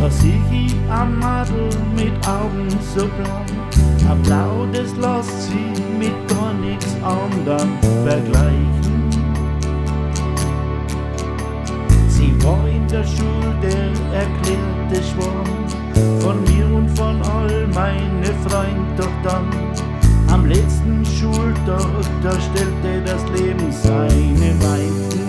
Da sieh ich ein Madel mit Augen so blau, ein Blau, das lässt sie mit gar nichts anderem vergleichen. Sie war in der Schule der erklärte Schwarm, von mir und von all meine Freund, doch dann am letzten Schultag, da stellte das Leben seine Weichen.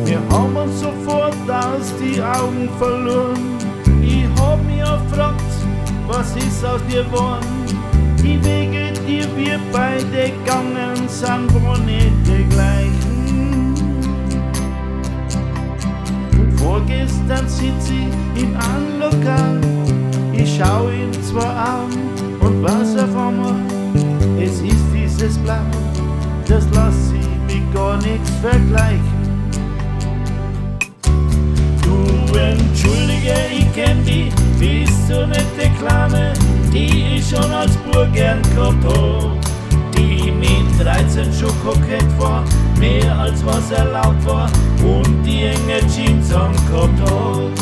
Wir haben uns sofort aus die Augen verloren. Ich hab mich gefragt, was ist aus dir geworden? Die Wege, die wir beide gegangen sind, waren nicht die gleichen. Und vorgestern sitz ich in einem Lokal. Ich schau ihm zwar an und weiß auf einmal, es ist dieses Blau, das lass ich mit gar nichts vergleichen. Du entschuldige, ich kenn die, bist du nicht die Kleine, die ich schon als Bub gern gehabt hab, die mit 13 schon kokett war, mehr als was erlaubt war und die enge Jeans angehabt hat.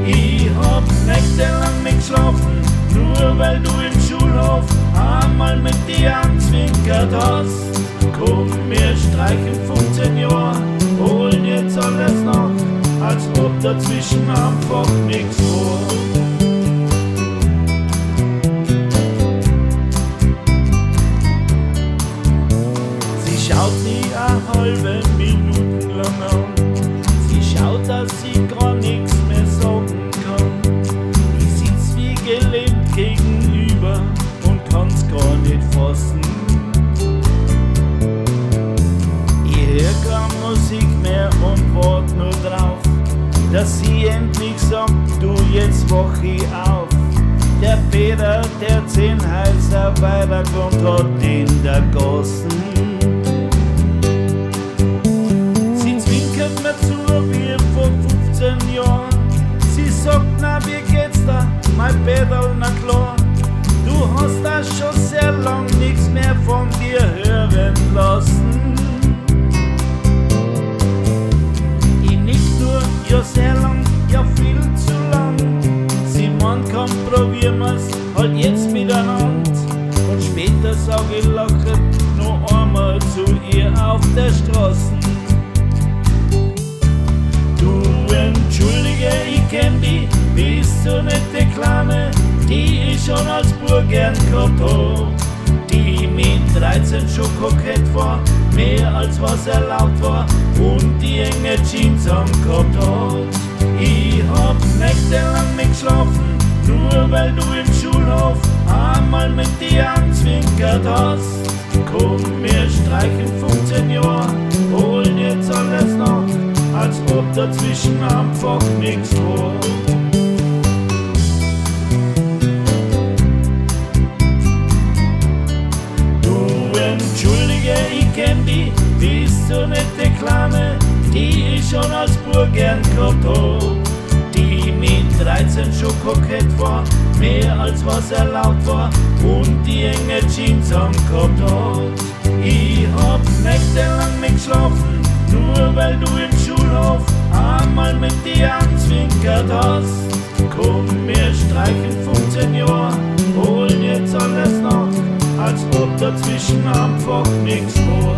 Ich hab nächtelang nicht geschlafen, nur weil du im Schulhof einmal mit dir angezwinkert hast. Komm, wir streichen 15 Jahre, holen jetzt alles nach, als ob dazwischen einfach nichts war. Sie schaut nie eine halbe Minute lang an, sie schaut, dass sie gar nichts mehr sagen kann. Ich sitz wie gelähmt gegenüber und kann's gar nicht fassen. Ich hör keine Musik mehr und wart nur drauf, dass sie endlich sagt, du, jetzt wach ich auf. Der Peter, der 10 Häuser weiter gewohnt hat in der Gassen. Sie zwinkert mir zu wie vor 15 Jahren. Sie sagt, na, wie geht's da, mein Peter, na klar. Du hast da schon sehr lang nichts mehr von dir hören lassen. Ja, sehr lang, ja viel zu lang. Sie meint, komm, probieren wir's halt jetzt miteinander. Und später sag ich lachend noch einmal zu ihr auf der Straße. Du entschuldige, ich kenn die, bist du nicht die Kleine, die ich schon als Bub gern gehabt hab, die mit 13 schon kokett war, mehr als was erlaubt war und die enge Jeans angehabt hat. Ich hab nächtelang nicht geschlafen, nur weil du im Schulhof einmal mit dir angezwinkert hast. Komm, wir streichen 15 Jahre, holen jetzt alles nach, als ob dazwischen einfach nichts war. Entschuldige, ich kenn die, bist du nicht die Kleine, die ich schon als Bub gern gehabt hab, die mit 13 schon kokett war, mehr als was erlaubt war und die enge Jeans angehabt hat. Ich hab nächtelang nicht geschlafen, nur weil du im Schulhof einmal mit dir angezwinkert hast. Komm, wir streichen 15 Jahre, holen jetzt alles nach, als ob dazwischen einfach nichts war.